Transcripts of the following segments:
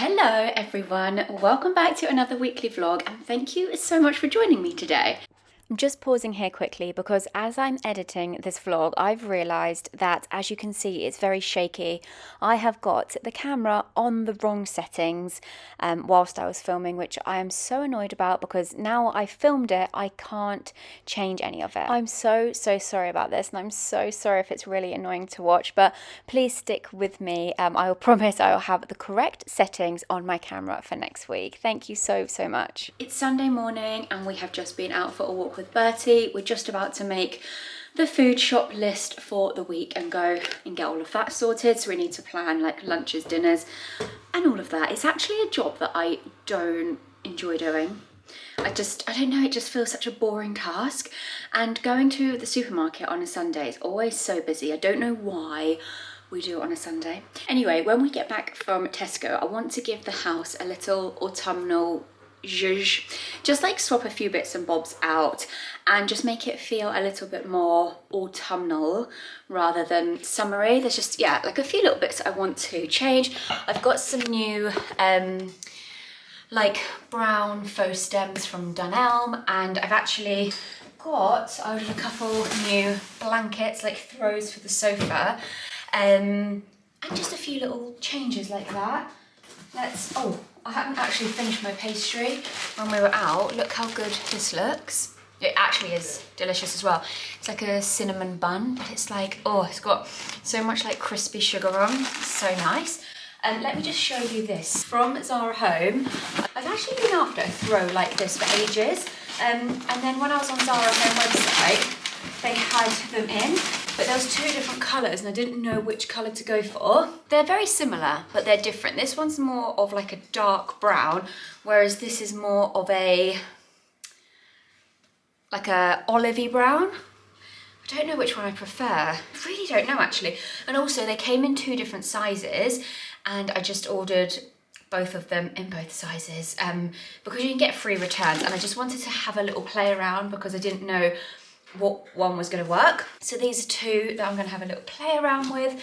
Hello everyone, welcome back to another weekly vlog and thank you so much for joining me today. I'm just pausing here quickly because as I'm editing this vlog, I've realised that, as you can see, it's very shaky. I have got the camera on the wrong settings whilst I was filming, which I am so annoyed about because now I filmed it, I can't change any of it. I'm so sorry about this, and I'm so sorry if it's really annoying to watch, but please stick with me. I will promise I will have the correct settings on my camera for next week. Thank you so much. It's Sunday morning and we have just been out for a walk with Bertie. We're just about to make the food shop list for the week and go and get all of that sorted. So we need to plan like lunches, dinners and all of that. It's actually a job that I don't enjoy doing. I don't know, it just feels such a boring task. And going to the supermarket on a Sunday is always so busy. I don't know why we do it on a Sunday. Anyway, when we get back from Tesco, I want to give the house a little autumnal zhuzh, just like swap a few bits and bobs out and just make it feel a little bit more autumnal rather than summery. There's just, yeah, like a few little bits I want to change. I've got some new like brown faux stems from Dunelm, and I've actually got, I ordered a couple new blankets, like throws for the sofa, and just a few little changes like that. I haven't actually finished my pastry when we were out. Look how good this looks. It actually is delicious as well. It's like a cinnamon bun, but it's like, oh, it's got so much like crispy sugar on. It's so nice. And let me just show you this. From Zara Home, I've actually been after a throw like this for ages. And then when I was on Zara Home website, they had them in, but there was two different colours and I didn't know which colour to go for. They're very similar, but they're different. This one's more of like a dark brown, whereas this is more of a olivey brown. I don't know which one I prefer. I really don't know actually. And also they came in two different sizes and I just ordered both of them in both sizes because you can get free returns, and I just wanted to have a little play around because I didn't know what one was going to work. So these are two that I'm going to have a little play around with.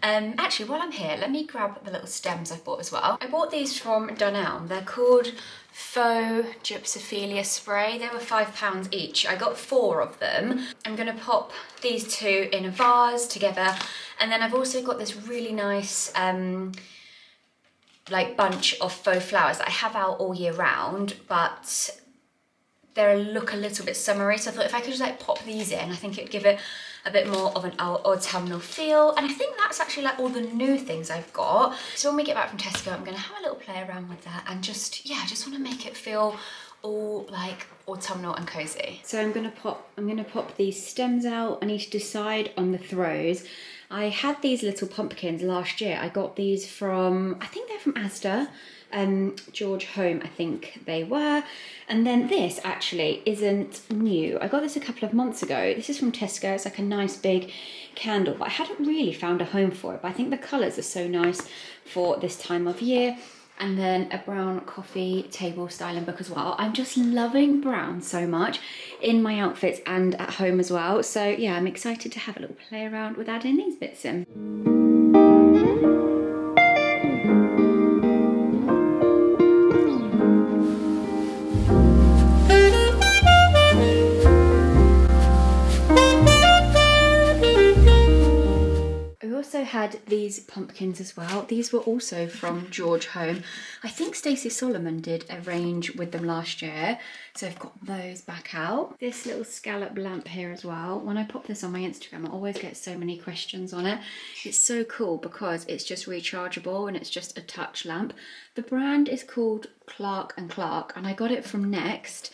Actually, while I'm here, let me grab the little stems I've bought as well. I bought these from Dunelm. They're called Faux Gypsophilia Spray. They were £5 each. I got 4 of them. I'm going to pop these two in a vase together, and then I've also got this really nice like bunch of faux flowers that I have out all year round, but they look a little bit summery, so I thought if I could just like pop these in, I think it'd give it a bit more of an autumnal feel. And I think that's actually like all the new things I've got. So when we get back from Tesco, I'm gonna have a little play around with that and just, yeah, I just wanna make it feel all like autumnal and cozy. So I'm gonna pop these stems out. I need to decide on the throws. I had these little pumpkins last year. I got these from, I think they're from Asda. George Home, I think they were. And then this actually isn't new. I got this a couple of months ago. This is from Tesco. It's like a nice big candle, but I hadn't really found a home for it. But I think the colours are so nice for this time of year. And then a brown coffee table styling book as well. I'm just loving brown so much in my outfits and at home as well. So yeah, I'm excited to have a little play around with adding these bits in. Also had these pumpkins as well. These were also from George Home. I think Stacey Solomon did a range with them last year, so I've got those back out. This little scallop lamp here as well. When I pop this on my Instagram, I always get so many questions on it. It's so cool because it's just rechargeable and it's just a touch lamp. The brand is called Clark & Clark and I got it from Next.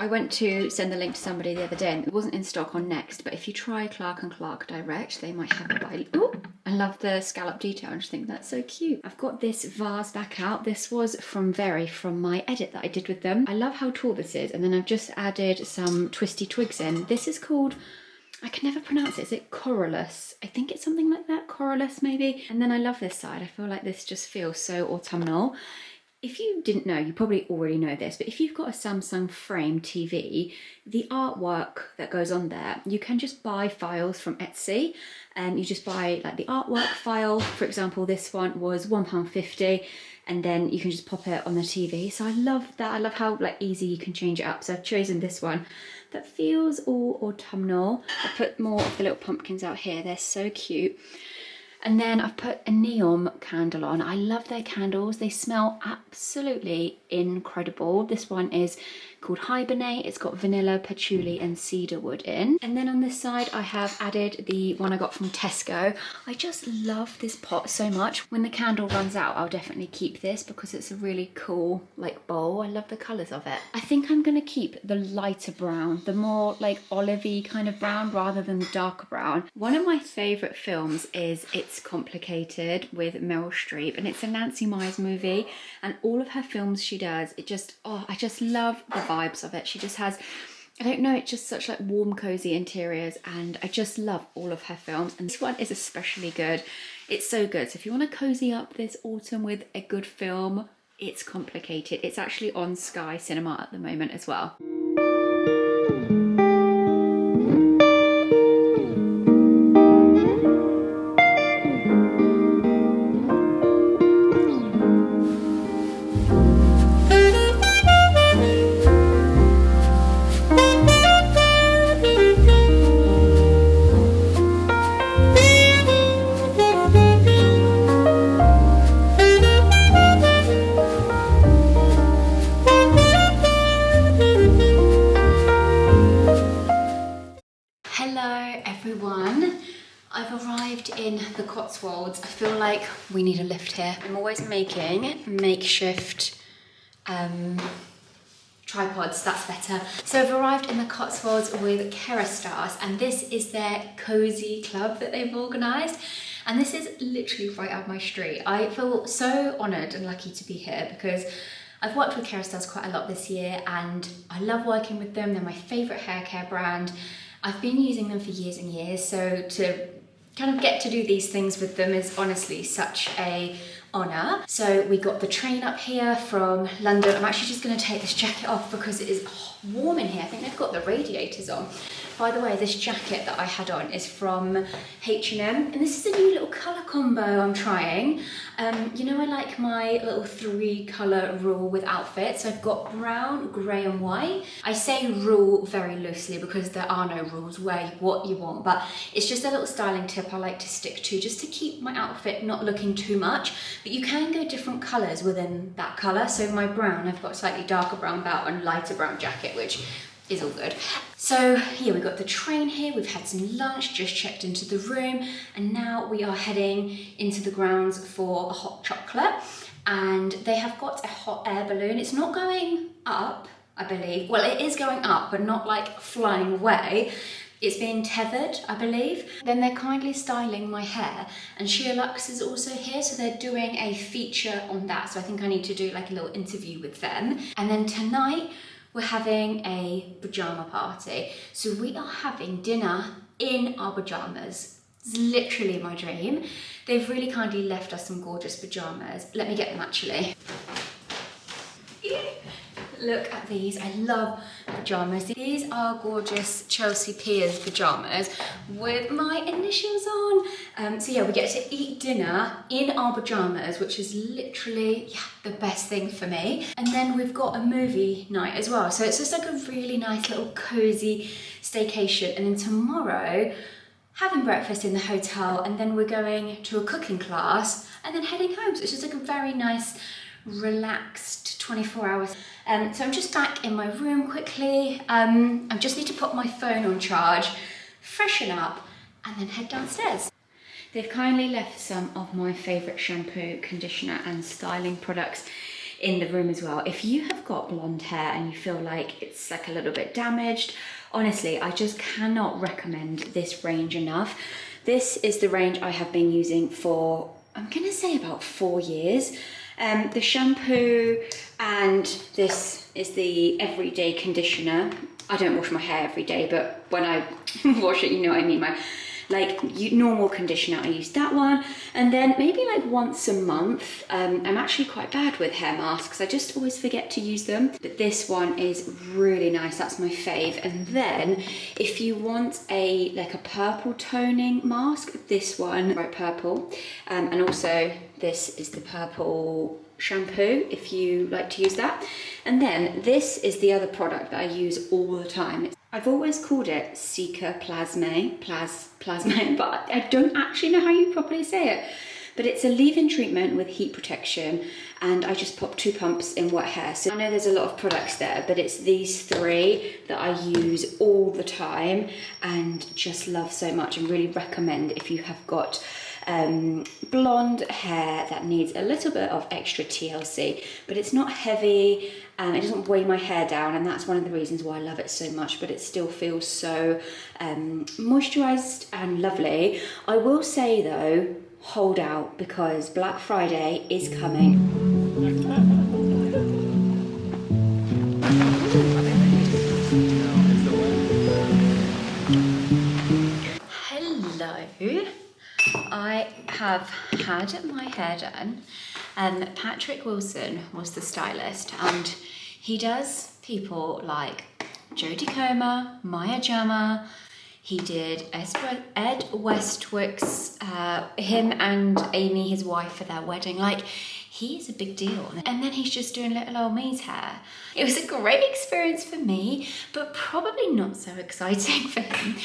I went to send the link to somebody the other day and it wasn't in stock on Next, but if you try Clark & Clark direct, they might have it by... Ooh, I love the scallop detail. I just think that's so cute. I've got this vase back out. This was from my edit that I did with them. I love how tall this is, and then I've just added some twisty twigs in. This is called... I can never pronounce it. Is it Corylus? I think it's something like that. Corylus maybe. And then I love this side. I feel like this just feels so autumnal. If you didn't know, you probably already know this, but if you've got a Samsung Frame TV, the artwork that goes on there, you can just buy files from Etsy, and you just buy like the artwork file. For example, this one was £1.50, and then you can just pop it on the TV. So I love that. I love how like easy you can change it up. So I've chosen this one that feels all autumnal. I put more of the little pumpkins out here. They're so cute. And then I've put a neon candle on. I love their candles. They smell absolutely incredible. This one is called Hibernate. It's got vanilla, patchouli and cedarwood in. And then on this side, I have added the one I got from Tesco. I just love this pot so much. When the candle runs out, I'll definitely keep this because it's a really cool like bowl. I love the colours of it. I think I'm gonna keep the lighter brown, the more like olivey kind of brown rather than the darker brown. One of my favourite films is It's Complicated with Meryl Streep, and it's a Nancy Meyers movie, and all of her films she does, it just, oh, I just love the vibes of it. She just has, I don't know, it's just such like warm, cozy interiors, and I just love all of her films, and this one is especially good. It's so good. So if you want to cozy up this autumn with a good film, It's Complicated. It's actually on Sky Cinema at the moment as well. Hello everyone, I've arrived in the Cotswolds. I feel like we need a lift here. I'm always making makeshift tripods, that's better. So I've arrived in the Cotswolds with Kerastars, and this is their cozy club that they've organised. And this is literally right up my street. I feel so honoured and lucky to be here because I've worked with Kerastars quite a lot this year and I love working with them. They're my favourite hair care brand. I've been using them for years and years, so to kind of get to do these things with them is honestly such a honour. So we got the train up here from London. I'm actually just going to take this jacket off because it is warm in here. I think they've got the radiators on. By the way, this jacket that I had on is from H&M, and this is a new little colour combo I'm trying. You know, I like my little 3-colour rule with outfits. I've got brown, grey and white. I say rule very loosely because there are no rules, wear what you want, but it's just a little styling tip I like to stick to just to keep my outfit not looking too much. But you can go different colours within that colour. So my brown, I've got slightly darker brown belt and lighter brown jacket, which is all good. So yeah, we've got the train here, we've had some lunch, just checked into the room, and now we are heading into the grounds for a hot chocolate. And they have got a hot air balloon. It's not going up, I believe. Well, it is going up, but not like flying away. It's being tethered, I believe. Then they're kindly styling my hair, and Sheer Luxe is also here, so they're doing a feature on that. So I think I need to do like a little interview with them. And then tonight, we're having a pyjama party. So we are having dinner in our pyjamas. It's literally my dream. They've really kindly left us some gorgeous pyjamas. Let me get them actually. Look at these, I love pyjamas. These are gorgeous Chelsea Piers pyjamas with my initials on. So yeah, we get to eat dinner in our pyjamas, which is literally the best thing for me. And then we've got a movie night as well. So it's just like a really nice little cozy staycation. And then tomorrow, having breakfast in the hotel, and then we're going to a cooking class and then heading home. So it's just like a very nice, relaxed 24 hours. So I'm just back in my room quickly. I just need to put my phone on charge, freshen up, and then head downstairs. They've kindly left some of my favourite shampoo, conditioner and styling products in the room as well. If you have got blonde hair and you feel like it's like a little bit damaged, honestly, I just cannot recommend this range enough. This is the range I have been using for, I'm gonna say about 4 years. The shampoo, and this is the everyday conditioner. I don't wash my hair every day, but when I wash it, you know what I mean. My like normal conditioner, I use that one. And then maybe like once a month, I'm actually quite bad with hair masks. I just always forget to use them. But this one is really nice. That's my fave. And then if you want like a purple toning mask, this one, bright purple. And also this is the purple shampoo if you like to use that. And then this is the other product that I use all the time. I've always called it Cica Plasme, but I don't actually know how you properly say it. But it's a leave-in treatment with heat protection, and I just pop 2 pumps in wet hair. So I know there's a lot of products there, but it's these 3 that I use all the time and just love so much, and really recommend if you have got blonde hair that needs a little bit of extra TLC, but it's not heavy, it doesn't weigh my hair down, and that's one of the reasons why I love it so much, but it still feels so moisturized and lovely. I will say though, hold out, because Black Friday is coming. Hello. I have had my hair done. Patrick Wilson was the stylist, and he does people like Jodie Comer, Maya Jama. He did Ed Westwick's, him and Amy, his wife, for their wedding. Like, he's a big deal. And then he's just doing little old me's hair. It was a great experience for me, but probably not so exciting for him.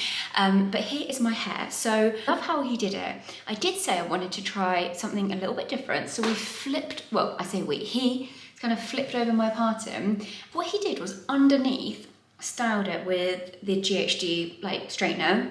But here is my hair. So I love how he did it. I did say I wanted to try something a little bit different. So we flipped, well, I say we, he kind of flipped over my parting. What he did was underneath, styled it with the GHD like straightener,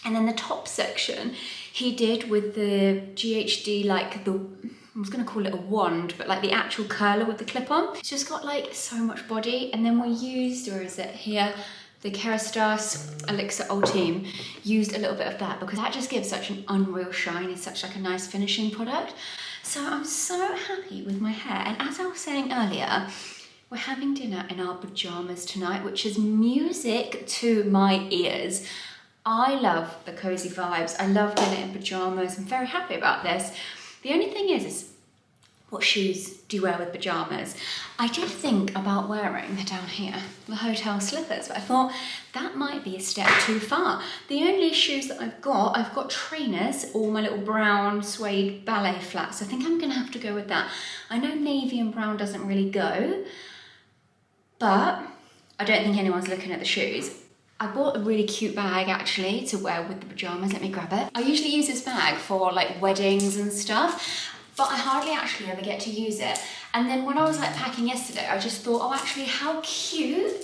and then the top section he did with the GHD like the, I was gonna call it a wand, but like the actual curler with the clip on. It's just got like so much body. And then we used, or is it here, the Kerastase Elixir Ultime, used a little bit of that because that just gives such an unreal shine. It's such like a nice finishing product. So I'm so happy with my hair. And as I was saying earlier, we're having dinner in our pajamas tonight, which is music to my ears. I love the cozy vibes. I love dinner in pajamas. I'm very happy about this. The only thing is what shoes do you wear with pajamas? I did think about wearing, they're down here, the hotel slippers, but I thought that might be a step too far. The only shoes that I've got trainers, or my little brown suede ballet flats. I think I'm gonna have to go with that. I know navy and brown doesn't really go, but I don't think anyone's looking at the shoes. I bought a really cute bag actually to wear with the pajamas. Let me grab it. I usually use this bag for like weddings and stuff, but I hardly actually ever get to use it. And then when I was like packing yesterday, I just thought, oh, actually how cute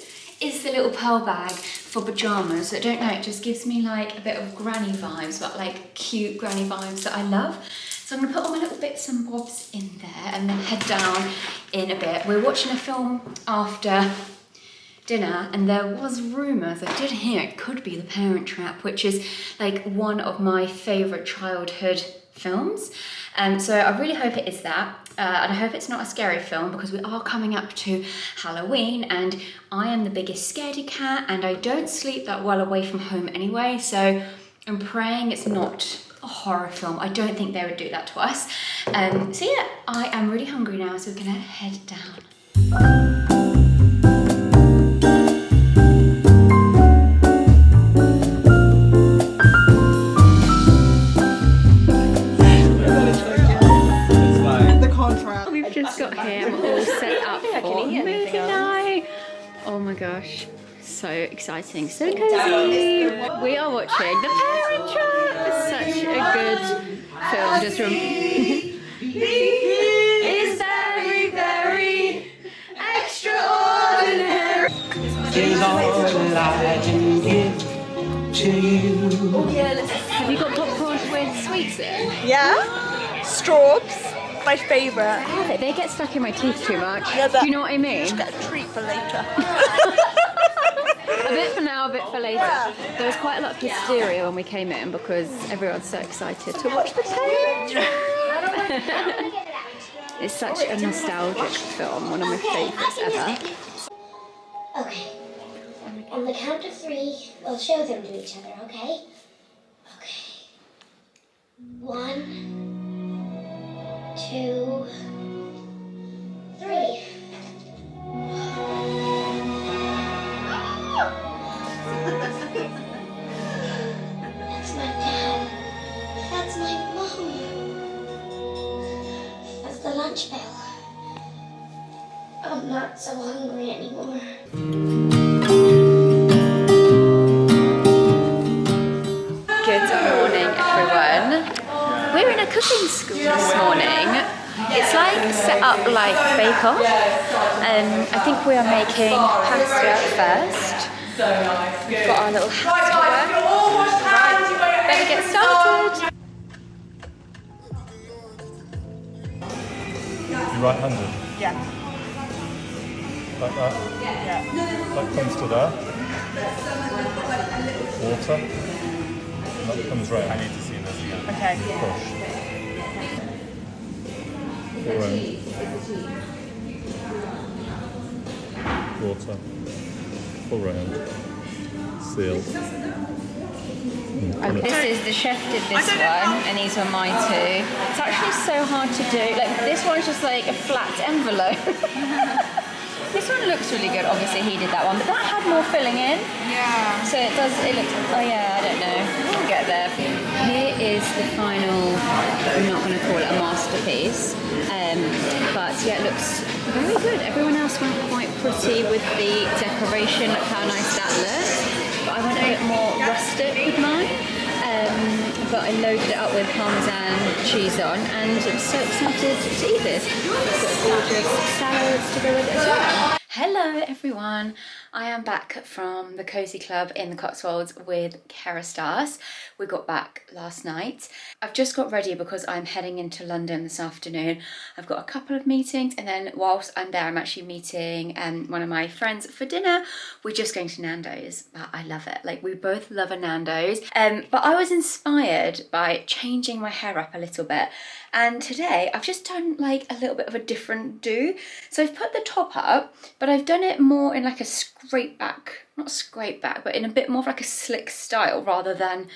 is the little pearl bag for pajamas? I don't know, it just gives me like a bit of granny vibes, but like cute granny vibes that I love. So I'm gonna put all my little bits and bobs in there and then head down in a bit. We're watching a film after dinner, and there was rumours, I did hear it could be The Parent Trap, which is like one of my favourite childhood films. So I really hope it is that. And I hope it's not a scary film, because we are coming up to Halloween and I am the biggest scaredy cat and I don't sleep that well away from home anyway, so I'm praying it's not a horror film. I don't think they would do that to us. So yeah, I am really hungry now, so we're gonna head down. We've just got here and we're all set up for movie night. Oh my gosh, so exciting, so cozy. We are watching The Parent Trap. It's such a good film. Just from it's very, very extraordinary. Is all I can give to you. Have you got popcorn with sweets in? Yeah, straws. My favourite. They get stuck in my teeth too much. Yeah, do you know what I mean? Just get a treat for later. A bit for now, a bit for later. Yeah. There was quite a lot of hysteria when we came in because everyone's so excited to watch The Parent Trap. It's such a nostalgic film, one of my favourites ever. Okay. On the count of 3, we'll show them to each other, okay? Okay. 1, 2, 3. That's my dad. That's my mom. That's the lunch bell. I'm not so hungry anymore. Good morning, everyone. We're in a cooking school this morning. It's like set up like Bake Off. I think we are making pasta first. We've got our little hats to wear. Right, better get started. You right-handed? Yeah. Like that? Yeah. That comes to there. Water. And that comes round. I need to see this again. Okay. Push. All round. Water. All round. Seal. This is the chef did this one, and these were my two. It's actually so hard to do. Like this one's just like a flat envelope. This one looks really good. Obviously he did that one, but that had more filling in. Yeah. So it does. It looks. Oh yeah, I don't know. We'll get there. Here is the final. I'm not going to call it a masterpiece, but yeah, it looks very good. Everyone else went quite pretty with the decoration. Look how nice that looks. But I went a bit more rustic with mine. But I loaded it up with Parmesan cheese on, and I'm so excited to eat this. It's got gorgeous salads to go with it as well. Hello everyone, I am back from the Cosy Club in the Cotswolds with Kerastase. We got back last night. I've just got ready because I'm heading into London this afternoon. I've got a couple of meetings, and then whilst I'm there I'm actually meeting one of my friends for dinner. We're just going to Nando's, but I love it. Like we both love a Nando's. But I was inspired by changing my hair up a little bit. And today I've just done like a little bit of a different do. So I've put the top up, but I've done it more in like a scrape back, not scrape back, but in a bit more of like a slick style rather than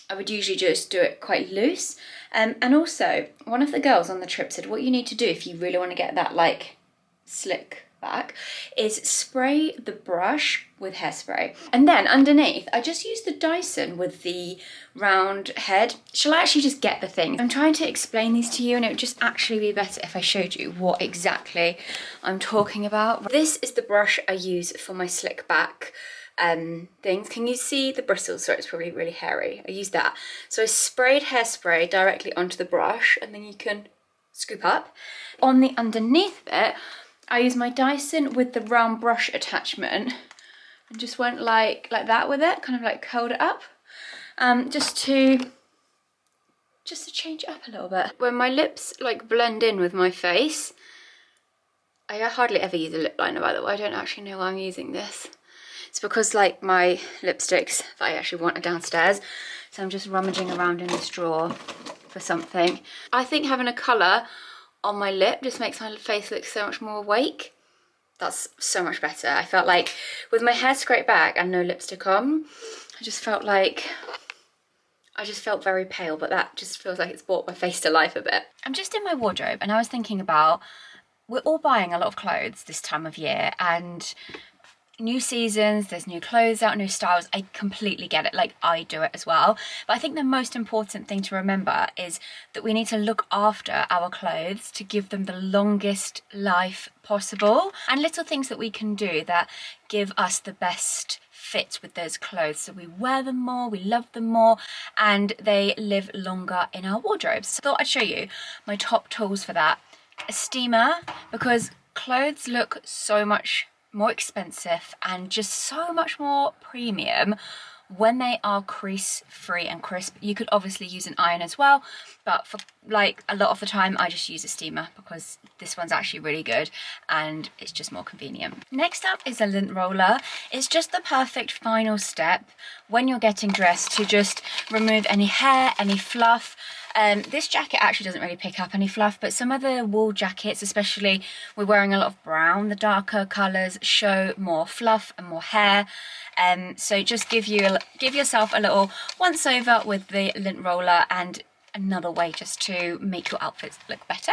I would usually just do it quite loose. And also one of the girls on the trip said what you need to do if you really want to get that like slick back is spray the brush with hairspray, and then underneath I just use the Dyson with the round head. Shall I actually just get the thing? I'm trying to explain these to you, and it would just actually be better if I showed you what exactly I'm talking about. This is the brush I use for my slick back things. Can you see the bristles? So it's probably really hairy. I use that. So I sprayed hairspray directly onto the brush, and then you can scoop up. On the underneath bit I use my Dyson with the round brush attachment and just went like that with it, kind of like curled it up, just to change it up a little bit. When my lips like blend in with my face, I hardly ever use a lip liner, by the way. I don't actually know why I'm using this. It's because like my lipsticks that I actually want are downstairs, so I'm just rummaging around in this drawer for something. I think having a colour on my lip just makes my face look so much more awake. That's so much better. I felt like with my hair scraped back and no lipstick on, I just felt very pale, but that just feels like it's brought my face to life a bit. I'm just in my wardrobe and I was thinking about, we're all buying a lot of clothes this time of year, and new seasons, there's new clothes out, new styles. I completely get it, like I do it as well. But I think the most important thing to remember is that we need to look after our clothes to give them the longest life possible, and little things that we can do that give us the best fit with those clothes, so we wear them more, we love them more, and they live longer in our wardrobes. So I thought I'd show you my top tools for that. A steamer, because clothes look so much more expensive and just so much more premium when they are crease free and crisp. You could obviously use an iron as well, but for like a lot of the time I just use a steamer because this one's actually really good and it's just more convenient. Next up is a lint roller. It's just the perfect final step when you're getting dressed to just remove any hair, any fluff. This jacket actually doesn't really pick up any fluff, but some of the wool jackets, especially we're wearing a lot of brown, the darker colours show more fluff and more hair. So just give yourself a little once over with the lint roller, and another way just to make your outfits look better.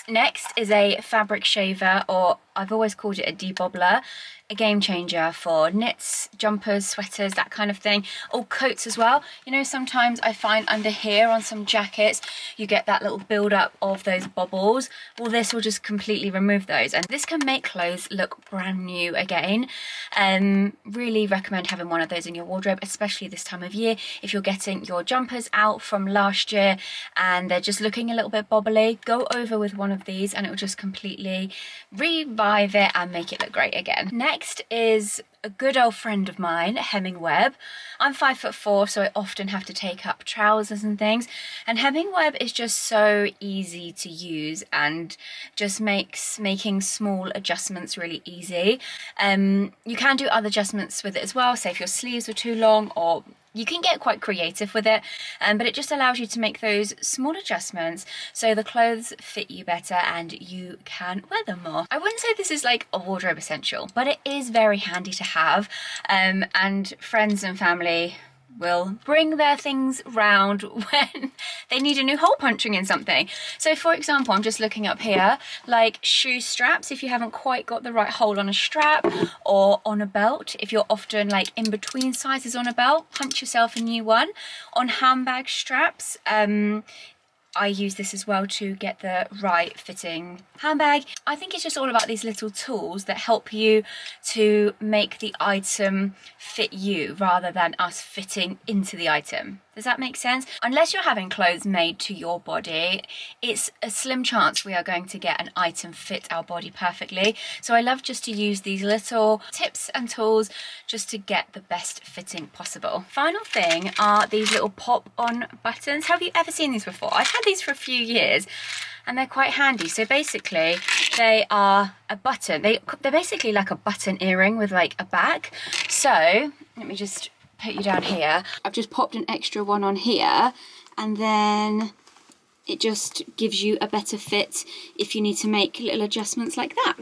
Next is a fabric shaver, or I've always called it a debobbler, a game changer for knits, jumpers, sweaters, that kind of thing, or coats as well. You know, sometimes I find under here on some jackets, you get that little build up of those bobbles. Well, this will just completely remove those, and this can make clothes look brand new again. Really recommend having one of those in your wardrobe, especially this time of year. If you're getting your jumpers out from last year and they're just looking a little bit bobbly, go over with one of these and it will just completely revive it and make it look great again. Next is a good old friend of mine, hemming web. I'm 5'4", so I often have to take up trousers and things, and hemming web is just so easy to use and just makes making small adjustments really easy. You can do other adjustments with it as well, say if your sleeves are too long, or you can get quite creative with it, but it just allows you to make those small adjustments so the clothes fit you better and you can wear them more. I wouldn't say this is like a wardrobe essential, but it is very handy to have, and friends and family will bring their things round when they need a new hole punching in something. So for example, I'm just looking up here, like shoe straps, if you haven't quite got the right hole on a strap, or on a belt, if you're often like in between sizes on a belt, punch yourself a new one. On handbag straps, I use this as well to get the right fitting handbag. I think it's just all about these little tools that help you to make the item fit you rather than us fitting into the item. Does that make sense? Unless you're having clothes made to your body, it's a slim chance we are going to get an item fit our body perfectly. So I love just to use these little tips and tools just to get the best fitting possible. Final thing are these little pop-on buttons. Have you ever seen these before? I've had these for a few years and they're quite handy. So basically they are a button. They're basically like a button earring with like a back. So let me just put you down here. I've just popped an extra one on here, and then it just gives you a better fit if you need to make little adjustments like that.